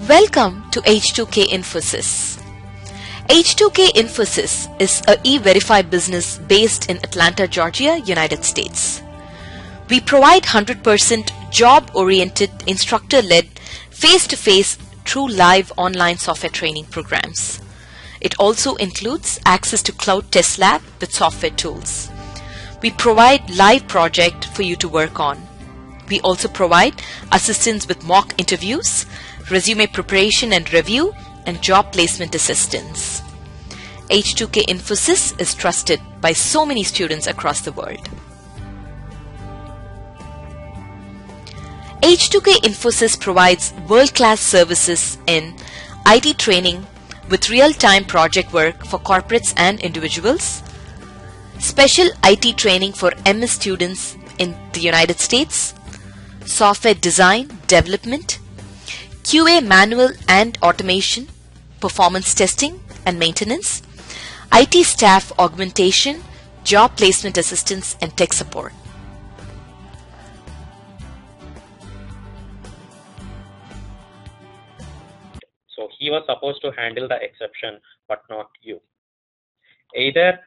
Welcome to H2K Infosys. H2K Infosys is a e-verify business based in Atlanta, Georgia, United States. We provide 100% job-oriented, instructor-led, face-to-face, true live online software training programs. It also includes access to Cloud Test Lab with software tools. We provide live project for you to work on. We also provide assistance with mock interviews, resume preparation and review, and job placement assistance. H2K Infosys is trusted by so many students across the world. H2K Infosys provides world-class services in IT training with real-time project work for corporates and individuals, special IT training for MS students in the United States, software design, development, QA manual and automation, performance testing and maintenance, IT staff augmentation, job placement assistance, and tech support. So he was supposed to handle the exception, but not you. Either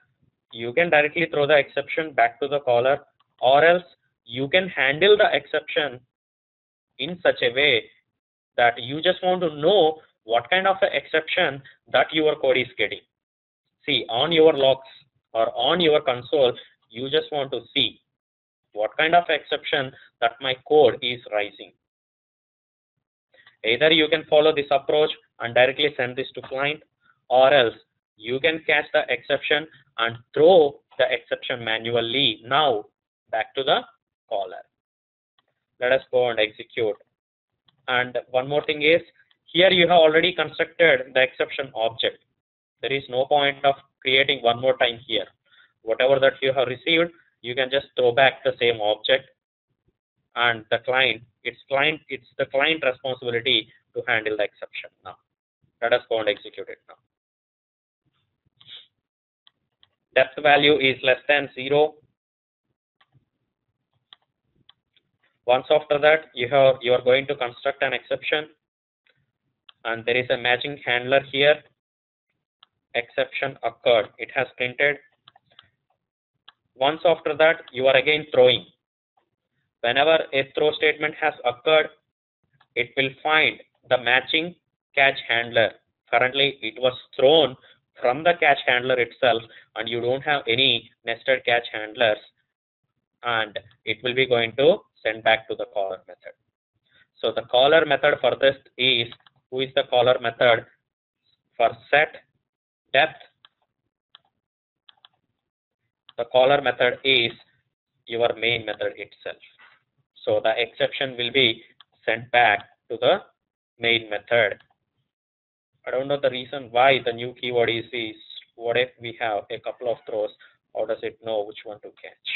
you can directly throw the exception back to the caller, or else you can handle the exception in such a way that you just want to know what kind of an exception that your code is getting. See, on your logs or on your console, you just want to see what kind of exception that my code is raising. Either you can follow this approach and directly send this to client, or else you can catch the exception and throw the exception manually now back to the caller. Let us go and execute. And one more thing is, here you have already constructed the exception object. There is no point of creating one more time here. Whatever that you have received, you can just throw back the same object, and the client, it's the client responsibility to handle the exception now. Let us go and execute it now. Depth value is less than 0. Once after that, you are going to construct an exception, and there is a matching handler here. Exception occurred. It has printed. Once after that, you are again throwing. Whenever a throw statement has occurred, it will find the matching catch handler. Currently, it was thrown from the catch handler itself, and you don't have any nested catch handlers, and it will be going to send back to the caller method. So the caller method for this is, who is the caller method for set depth? The caller method is your main method itself. So the exception will be sent back to the main method. I don't know the reason why the new keyword is what if we have a couple of throws? How does it know which one to catch?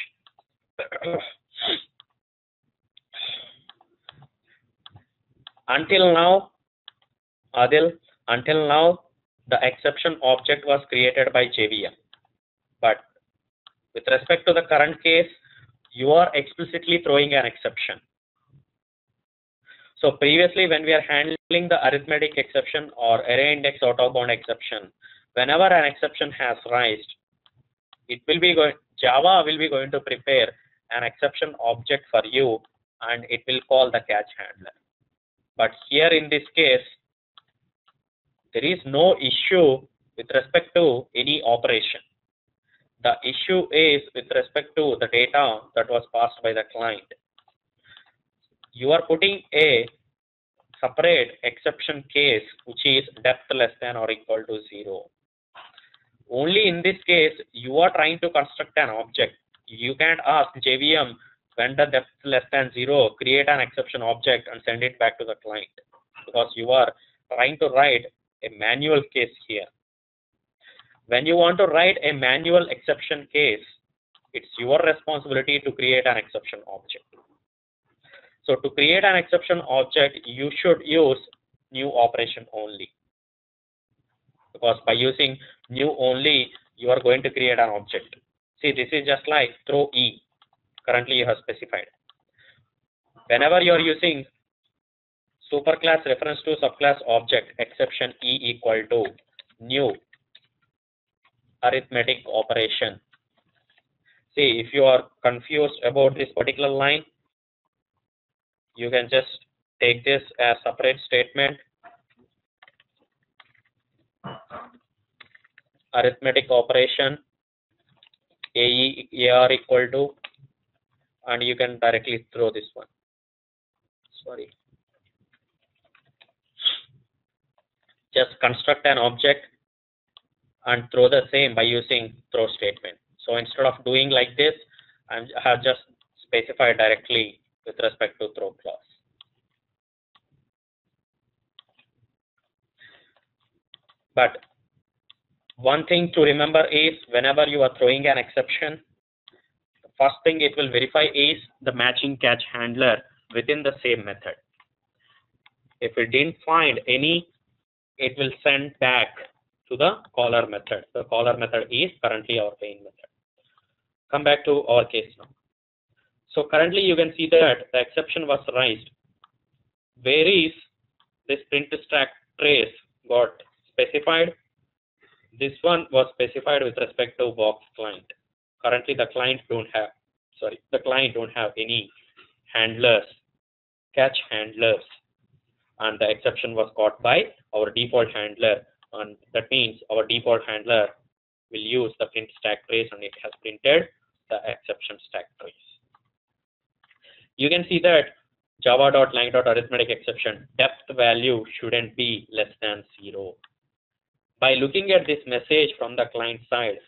Until now, Adil, until now, the exception object was created by JVM. But with respect to the current case, you are explicitly throwing an exception. So previously, when we are handling the arithmetic exception or array index out of bound exception, whenever an exception has raised, Java will be going to prepare an exception object for you, and it will call the catch handler. But here in this case, there is no issue with respect to any operation. The issue is with respect to the data that was passed by the client. You are putting a separate exception case, which is depth less than or equal to 0. Only in this case, you are trying to construct an object. You can't ask JVM, when the depth less than 0, create an exception object and send it back to the client, because you are trying to write a manual case here. When you want to write a manual exception case, it's your responsibility to create an exception object. So to create an exception object, you should use new operation only, because by using new only, you are going to create an object. See, this is just like throw E. Currently, you have specified. Whenever you are using superclass reference to subclass object exception E equal to new arithmetic operation. See, if you are confused about this particular line, you can just take this as separate statement. Arithmetic operation AR equal to, and you can directly throw this one. Sorry. Just construct an object and throw the same by using throw statement. So instead of doing like this, I have just specified directly with respect to throw clause. But one thing to remember is whenever you are throwing an exception, the first thing it will verify is the matching catch handler within the same method. If it didn't find any, it will send back to the caller method. The caller method is currently our main method. Come back to our case now. So currently you can see that the exception was raised. Where is this print stack trace got specified? This one was specified with respect to box client. Currently the client don't have any handlers, catch handlers, and the exception was caught by our default handler, and that means our default handler will use the print stack trace, and it has printed the exception stack trace. You can see that java.lang.arithmetic exception depth value shouldn't be less than 0. By looking at this message from the client side,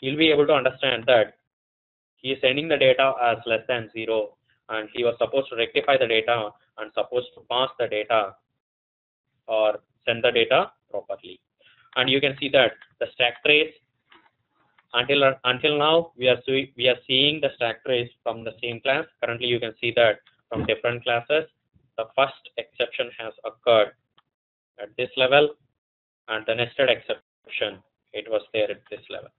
you'll be able to understand that he is sending the data as less than 0, and he was supposed to rectify the data and supposed to pass the data or send the data properly. And you can see that the stack trace, until now we are seeing the stack trace from the same class. Currently you can see that from different classes the first exception has occurred at this level, and the nested exception, it was there at this level.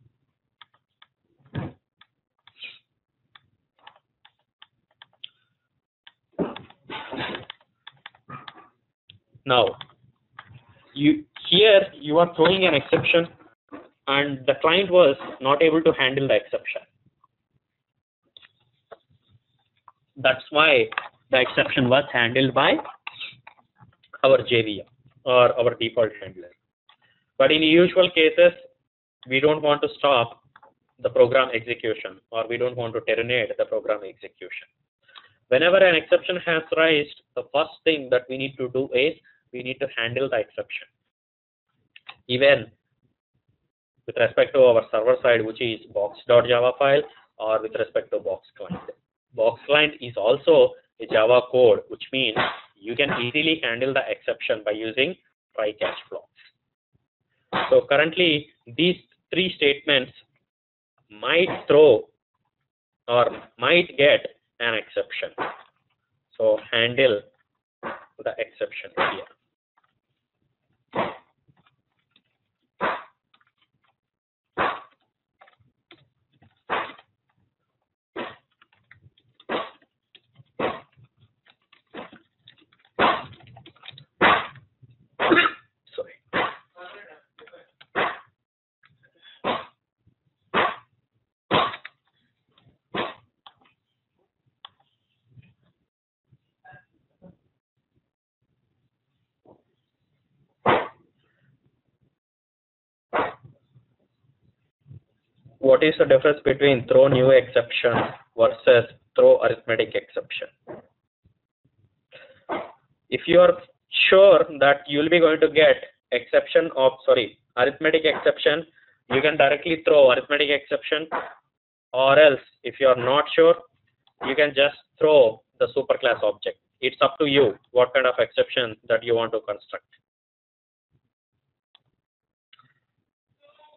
Now, you are throwing an exception, and the client was not able to handle the exception. That's why the exception was handled by our JVM or our default handler. But in usual cases, we don't want to stop the program execution, or we don't want to terminate the program execution. Whenever an exception has raised, the first thing that we need to do is we need to handle the exception. Even with respect to our server side, which is box.java file, or with respect to box client. Box client is also a Java code, which means you can easily handle the exception by using try catch blocks. So currently, these three statements might throw or might get an exception. So handle the exception here. What is the difference between throw new exception versus throw arithmetic exception? If you are sure that you will be going to get arithmetic exception, you can directly throw arithmetic exception, or else if you are not sure, you can just throw the superclass object. It's up to you what kind of exception that you want to construct.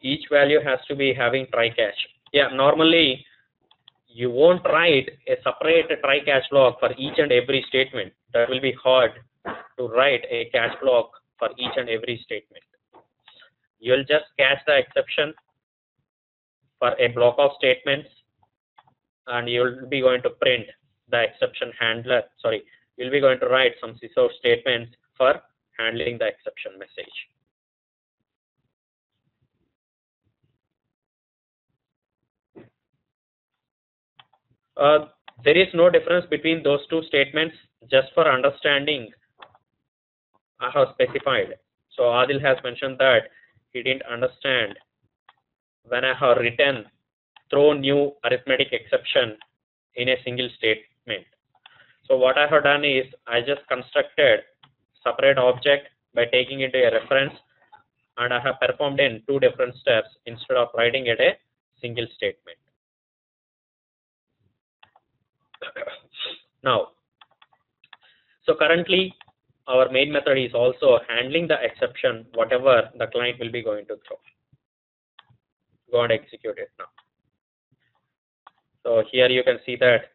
Each value has to be having try catch. Yeah, normally you won't write a separate try catch block for each and every statement. That will be hard to write a catch block for each and every statement. You'll just catch the exception for a block of statements, and you'll be going to print the exception handler, you'll be going to write some sysao statements for handling the exception message. There is no difference between those two statements. Just for understanding, I have specified. So Adil has mentioned that he didn't understand when I have written throw new arithmetic exception in a single statement. So what I have done is I just constructed separate object by taking it a reference, and I have performed in two different steps instead of writing it a single statement. Now, so currently our main method is also handling the exception, whatever the client will be going to throw. Go and execute it now. So here you can see that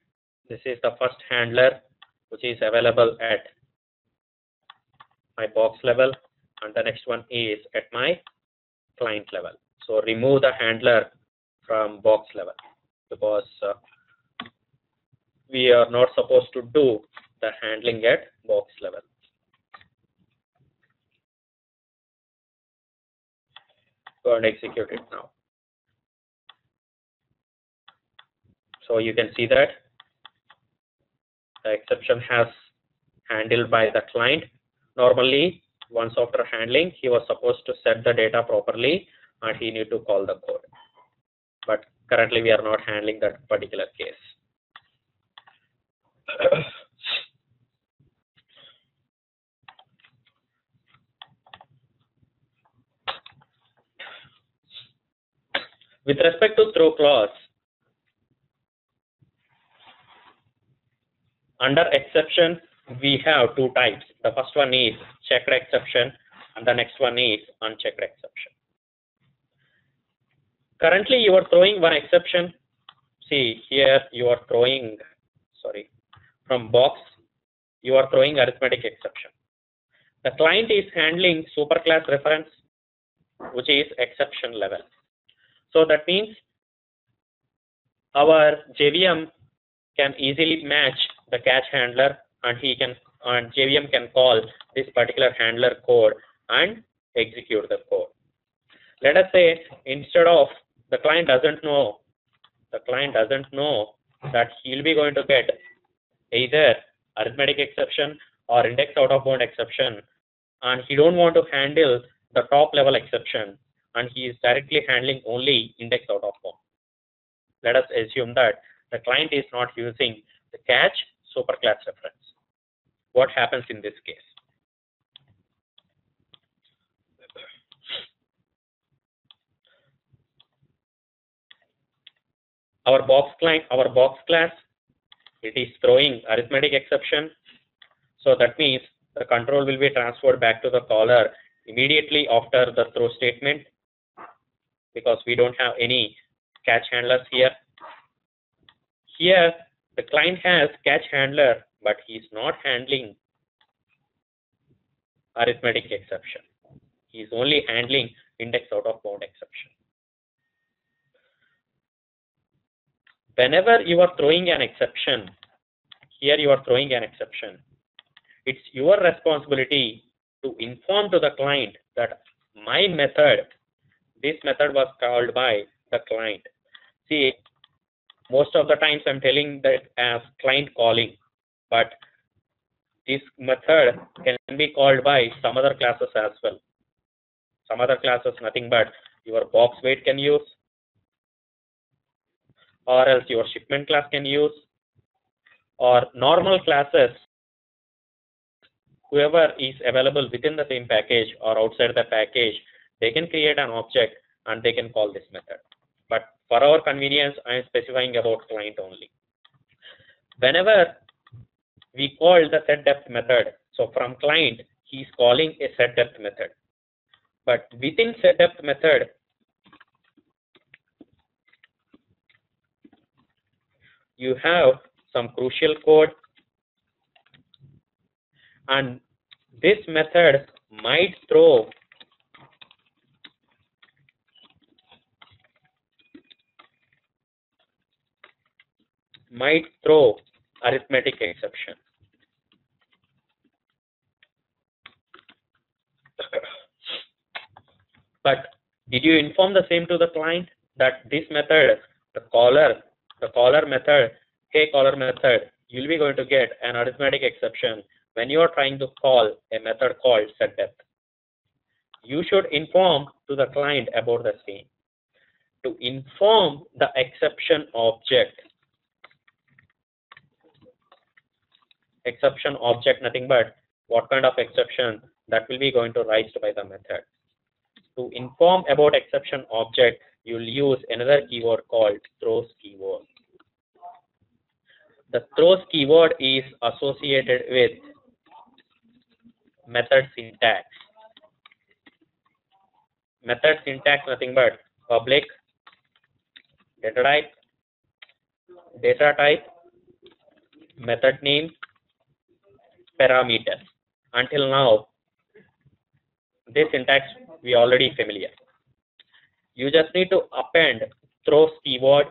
this is the first handler which is available at my box level, and the next one is at my client level. So remove the handler from box level because we are not supposed to do the handling at box level. Go and execute it now. So you can see that the exception has handled by the client. Normally, once after handling, he was supposed to set the data properly and he need to call the code. But currently, we are not handling that particular case. With respect to throw clause, under exception, we have two types. The first one is checked exception, and the next one is unchecked exception. Currently, you are throwing one exception. See, here you are throwing, from box, you are throwing arithmetic exception. The client is handling superclass reference, which is exception level. So that means our JVM can easily match the catch handler, and JVM can call this particular handler code and execute the code. Let us say instead of the client doesn't know that he'll be going to get either arithmetic exception or index out of bound exception, and he don't want to handle the top level exception, and he is directly handling only index out of bound. Let us assume that the client is not using the catch superclass reference. What happens in this case? Our box class, it is throwing arithmetic exception. So that means the control will be transferred back to the caller immediately after the throw statement, because we don't have any catch handlers here. Here, the client has catch handler, but he is not handling arithmetic exception. He is only handling index out of bound exception. Whenever you are throwing an exception, here you are throwing an exception, it's your responsibility to inform to the client that my method, this method was called by the client. See, most of the times I'm telling that as client calling, but this method can be called by some other classes as well. Some other classes, nothing but your box weight can use, or else your shipment class can use, or normal classes, whoever is available within the same package or outside the package, they can create an object and they can call this method. But for our convenience, I am specifying about client only. Whenever we call the setDepth method, so from client, he is calling a setDepth method. But within setDepth method, you have some crucial code, and this method might throw arithmetic exception. But did you inform the same to the client that this method, the caller method, hey caller method, you'll be going to get an arithmetic exception when you are trying to call a method called setDepth. You should inform to the client about the same. To inform the exception object, nothing but what kind of exception that will be going to raised by the method. To inform about exception object, you'll use another keyword called throws keyword. The throws keyword is associated with method syntax. Method syntax nothing but public data type, method name, parameters. Until now, this syntax we already familiar. You just need to append throws keyword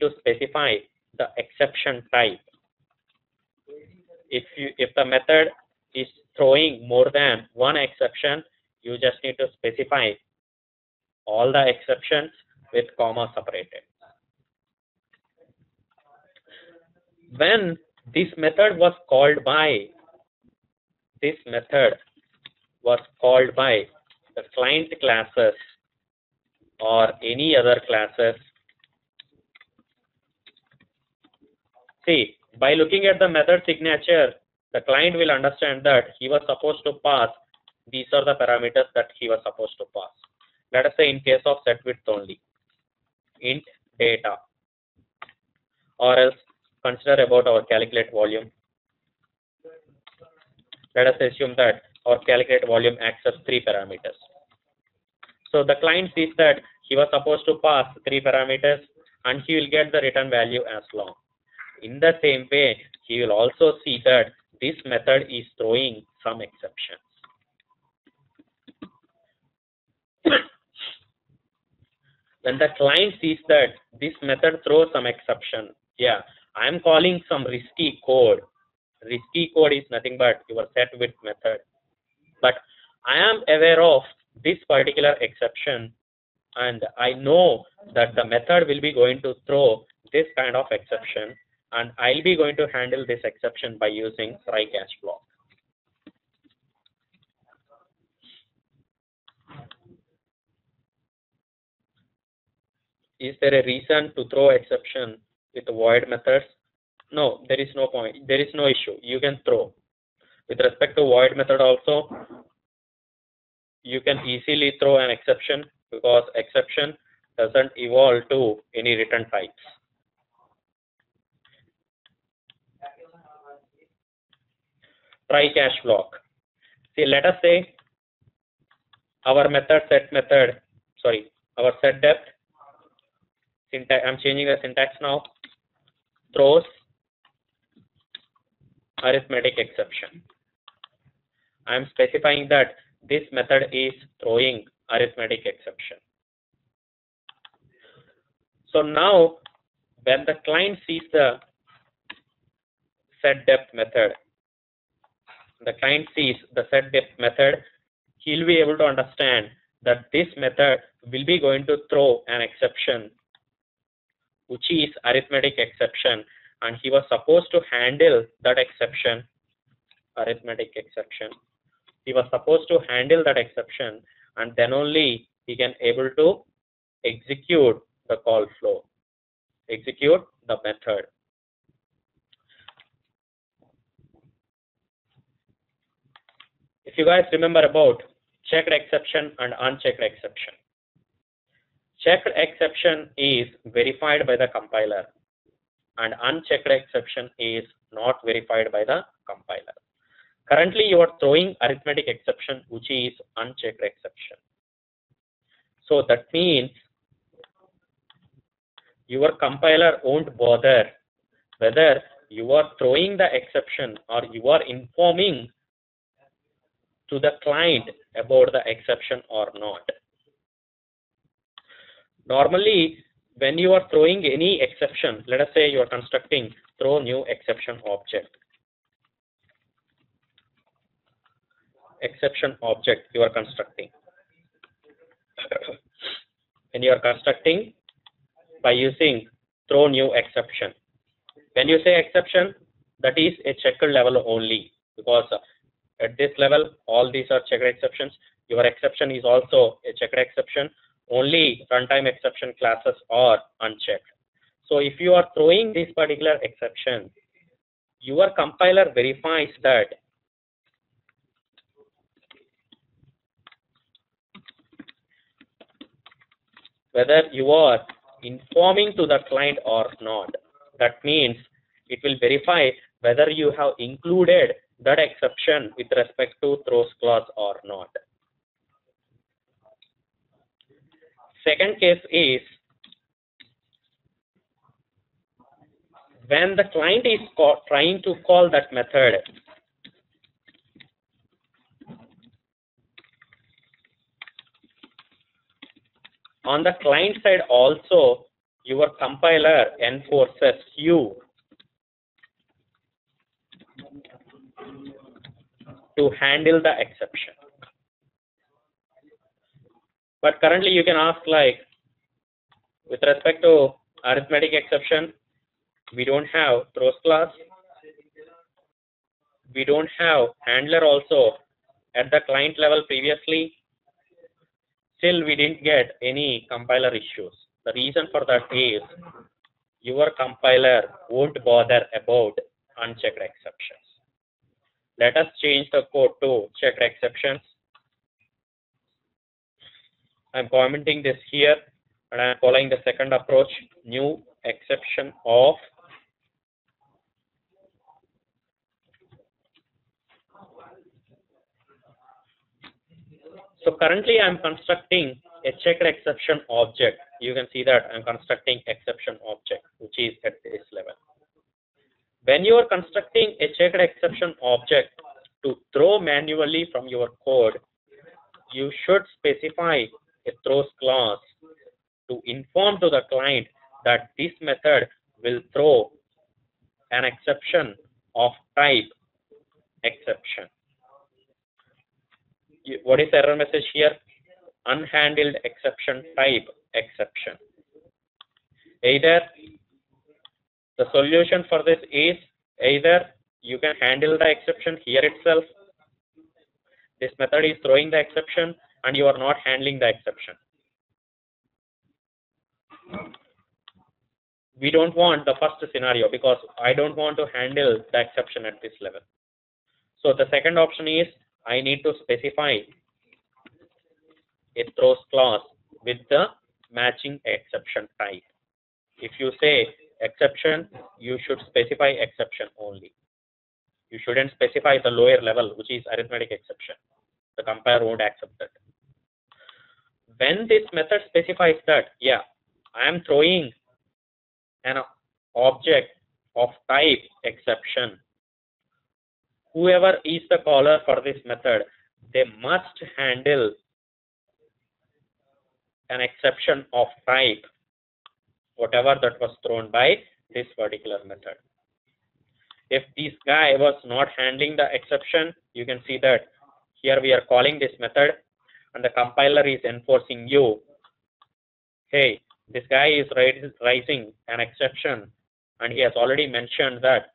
to specify the exception type. If the method is throwing more than one exception, you just need to specify all the exceptions with comma separated. When this method was called by the client classes or any other classes, see, by looking at the method signature, the client will understand that he was supposed to pass, these are the parameters that he was supposed to pass. Let us say in case of set width only, int data, or else consider about our calculate volume. Let us assume that our calculate volume accepts 3 parameters. So the client sees that he was supposed to pass 3 parameters and he will get the return value as long. In the same way, he will also see that this method is throwing some exceptions. When the client sees that this method throws some exception, yeah, I am calling some risky code. Risky code is nothing but your set width method. But I am aware of this particular exception and I know that the method will be going to throw this kind of exception and I'll be going to handle this exception by using try catch block. Is there a reason to throw exception with void methods? No, there is no point. There is no issue. You can throw. With respect to void method also, you can easily throw an exception because exception doesn't evolve to any return types. Try catch block. See, let us say our our set depth syntax. I'm changing the syntax now. Throws arithmetic exception. I'm specifying that this method is throwing arithmetic exception. So now, when the client sees the set depth method, he'll be able to understand that this method will be going to throw an exception, which is arithmetic exception, and he was supposed to handle that exception, arithmetic exception. He was supposed to handle that exception, and then only he can able to execute the call flow, execute the method. If you guys remember about checked exception and unchecked exception. Checked exception is verified by the compiler and unchecked exception is not verified by the compiler. Currently, you are throwing arithmetic exception, which is unchecked exception. So that means your compiler won't bother whether you are throwing the exception or you are informing to the client about the exception or not. Normally, when you are throwing any exception, let us say you are constructing throw new exception object. exception object you are constructing. When you are constructing by using throw new exception. When you say exception, that is a checked level only, because at this level all these are checked exceptions. Your exception is also a checked exception. Only runtime exception classes are unchecked. So if you are throwing this particular exception, your compiler verifies that whether you are informing to the client or not. That means it will verify whether you have included that exception with respect to throws clause or not. Second case is when the client is trying to call that method, on the client side also your compiler enforces you to handle the exception. But currently you can ask, like, with respect to arithmetic exception, we don't have throws class, we don't have handler also at the client level previously. Still we didn't get any compiler issues. The reason for that is your compiler won't bother about unchecked exceptions. Let us change the code to checked exceptions. I'm commenting this here, and I'm following the second approach, new exception of So currently I'm constructing a checked exception object. You can see that I'm constructing exception object, which is at this level. When you are constructing a checked exception object to throw manually from your code, you should specify a throws clause to inform to the client that this method will throw an exception of type exception. What is the error message here? Unhandled exception type exception. Either the solution for this is either you can handle the exception here itself. This method is throwing the exception and you are not handling the exception. We don't want the first scenario because I don't want to handle the exception at this level. So the second option is I need to specify a throws clause with the matching exception type. If you say exception, you should specify exception only. You shouldn't specify the lower level, which is arithmetic exception. The compiler won't accept that. When this method specifies that, yeah, I am throwing an object of type exception, whoever is the caller for this method, they must handle an exception of type, whatever that was thrown by this particular method. If this guy was not handling the exception, you can see that here we are calling this method and the compiler is enforcing you, hey, this guy is raising an exception and he has already mentioned that,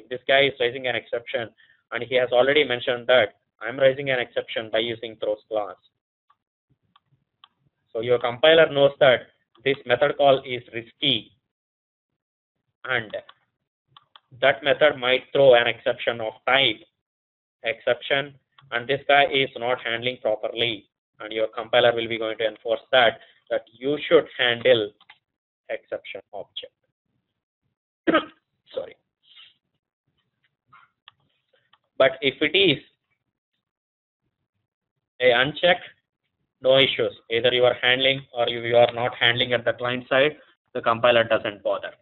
this guy is raising an exception and he has already mentioned that I'm raising an exception by using throws clause. So your compiler knows that this method call is risky and that method might throw an exception of type exception and this guy is not handling properly, and your compiler will be going to enforce that you should handle exception object. Sorry. But if it is a unchecked, no issues. Either you are handling or you are not handling at the client side, the compiler doesn't bother.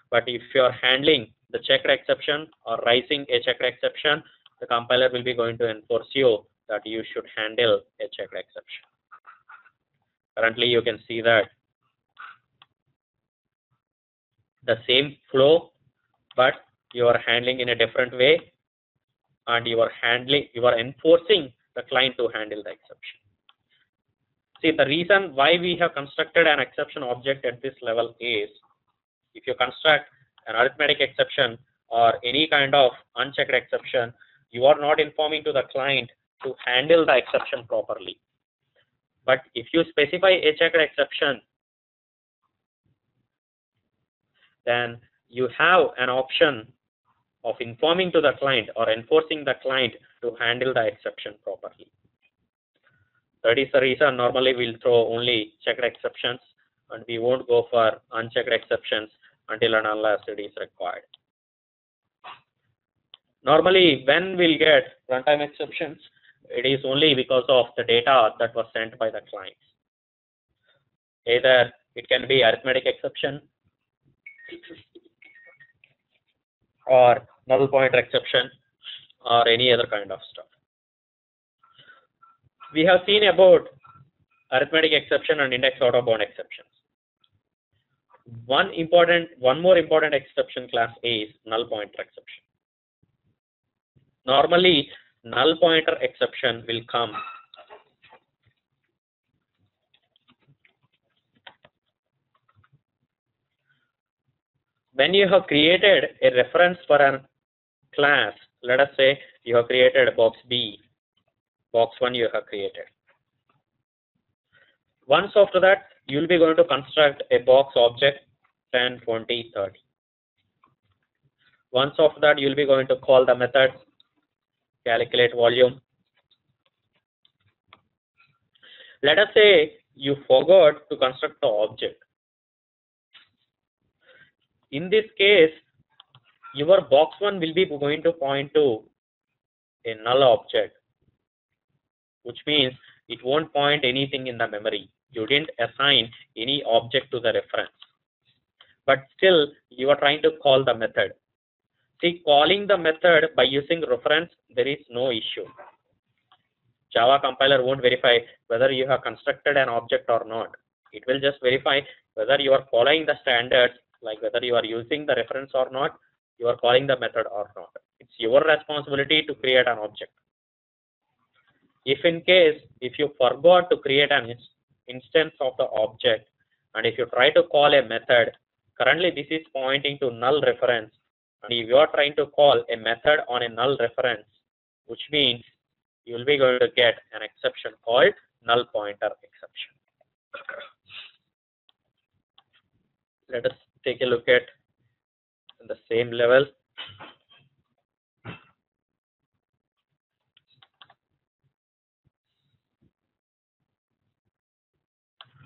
But if you are handling the checked exception or raising a checked exception, the compiler will be going to enforce you that you should handle a checked exception. Currently, you can see that the same flow, but you are handling in a different way, and you are enforcing the client to handle the exception. See, the reason why we have constructed an exception object at this level is, if you construct an arithmetic exception or any kind of unchecked exception, you are not informing to the client to handle the exception properly. But if you specify a checked exception, then you have an option of informing to the client or enforcing the client to handle the exception properly. That is the reason normally we'll throw only checked exceptions, and we won't go for unchecked exceptions until and unless it is required. Normally, when we'll get runtime exceptions, it is only because of the data that was sent by the clients. Either it can be arithmetic exception or null pointer exception or any other kind of stuff. We have seen about arithmetic exception and index out of bound exceptions. One more important exception class is null pointer exception. Normally, null pointer exception will come when you have created a reference for a class. Let us say you have created box B, box 1 you have created. Once after that, you will be going to construct a box object 10, 20, 30. Once after that, you will be going to call the method calculate volume. Let us say you forgot to construct the object. In this case, your box 1 will be going to point to a null object, which means it won't point anything in the memory. You didn't assign any object to the reference. But still, you are trying to call the method. See, calling the method by using reference, there is no issue. Java compiler won't verify whether you have constructed an object or not. It will just verify whether you are following the standards, like whether you are using the reference or not, you are calling the method or not. It's your responsibility to create an object. If in case, if you forgot to create an instance of the object, and if you try to call a method, currently this is pointing to null reference, and if you are trying to call a method on a null reference, which means you will be going to get an exception called null pointer exception. Let us take a look at the same level.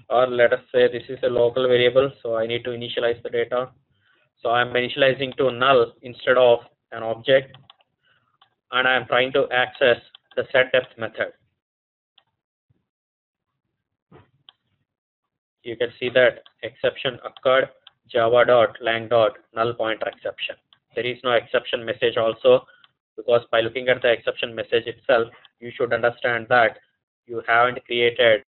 Or let us say this is a local variable, so I need to initialize the data. So I am initializing to null instead of an object, and I am trying to access the setDepth method. You can see that exception occurred, java.lang.null pointer exception. There is no exception message also, because by looking at the exception message itself, you should understand that you haven't created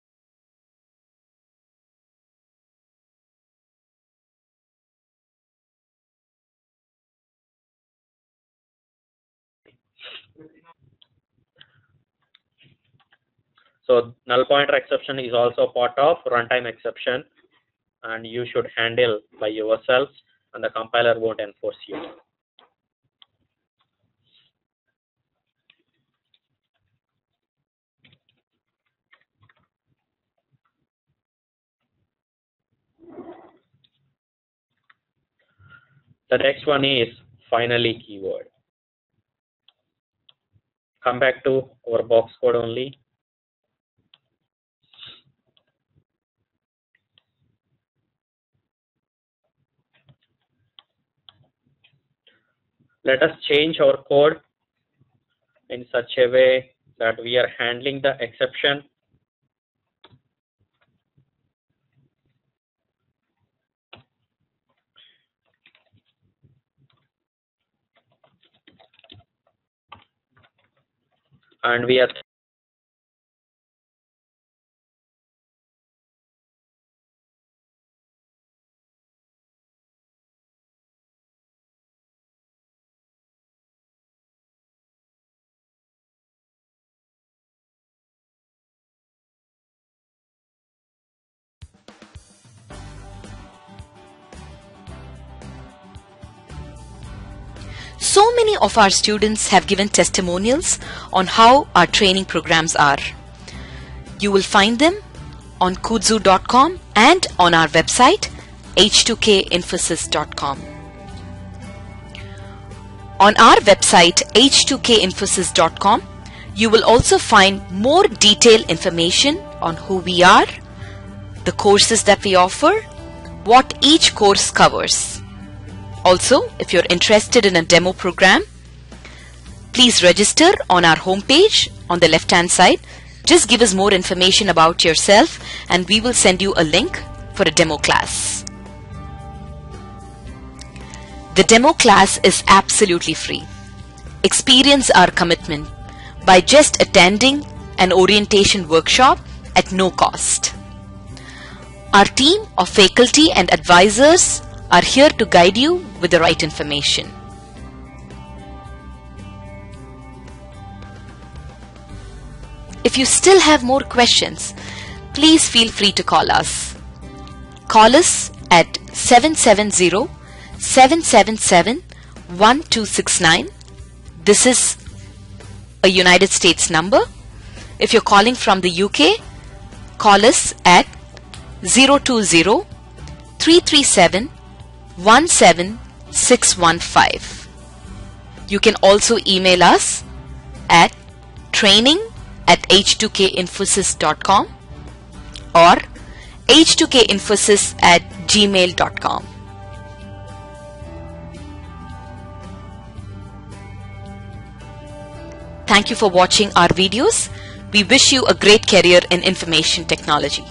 So null pointer exception is also part of runtime exception, and you should handle by yourselves, and the compiler won't enforce you. The next one is finally keyword. Come back to our box code only. Let us change our code in such a way that we are handling the exception. And we are So many of our students have given testimonials on how our training programs are. You will find them on kudzu.com and on our website h2kinfosys.com. On our website h2kinfosys.com, you will also find more detailed information on who we are, the courses that we offer, what each course covers. Also, if you're interested in a demo program, please register on our homepage on the left-hand side. Just give us more information about yourself and we will send you a link for a demo class. The demo class is absolutely free. Experience our commitment by just attending an orientation workshop at no cost. Our team of faculty and advisors are here to guide you with the right information. If you still have more questions, please feel free to call us. Call us at 770-777-1269. This is a United States number. If you're calling from the UK, call us at 020-337-17615. You can also email us at training@h2kinfosys.com or h2kinfosys@gmail.com. Thank you for watching our videos. We wish you a great career in information technology.